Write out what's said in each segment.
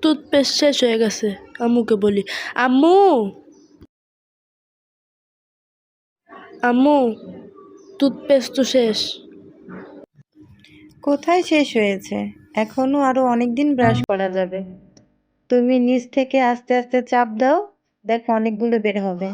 Toothpaste শেষ হয়ে গেছে। আম্মুকে বলি, আম্মু আম্মু টুথপেস্ট তো শেষ। কোথায় শেষ হয়েছে? এখনো আরো অনেকদিন ব্রাশ করা যাবে। তুমি নিচ থেকে আস্তে আস্তে চাপ দাও, দেখো অনেকগুলো বের হবে।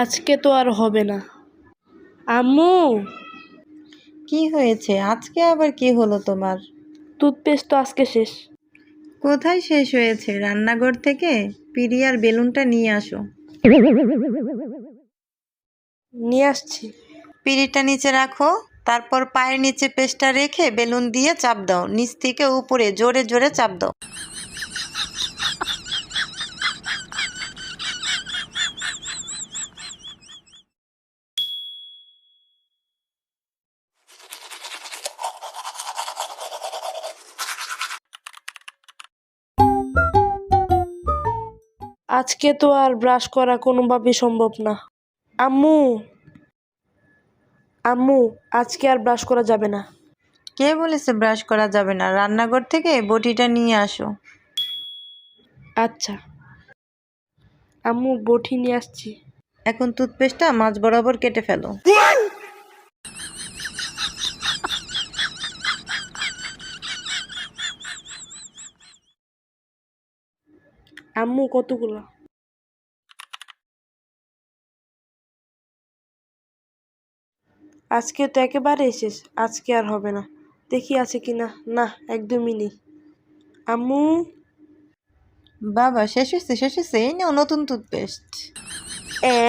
আজকে তো আর হবে না। আম্মু কি হয়েছে? আজকে আবার কি হলো তোমার? টুথপেস্ট তো আজকে শেষ। কোথায় শেষ হয়েছে? রান্নাঘর থেকে পিড়ি আর বেলুনটা নিয়ে আসো। নিয়ে আসছি। পিড়িটা নিচে রাখো, তারপর পায়ের নিচে পেস্টটা রেখে বেলুন দিয়ে চাপ দাও, নিচ থেকে উপরে জোরে জোরে চাপ দাও। আজকে তো আর ব্রাশ করা কোনোভাবেই সম্ভব না। আম্মু আম্মু আজকে আর ব্রাশ করা যাবে না। কে বলেছে ব্রাশ করা যাবে না? রান্নাঘর থেকে বটিটা নিয়ে আসো। আচ্ছা আম্মু, বটি নিয়ে আসছি। এখন টুথপেস্টটা মাঝ বরাবর কেটে ফেলো। আম্মু কতগুলো? আজকে তো একেবারেই শেষ। আজকে আর হবে না। দেখি আছে কিনা। না, একদমই নেই। আম্মু বাবা, শেষ হয়েছে শেষ হয়েছে, এই নাও নতুন টুথপেস্ট। এ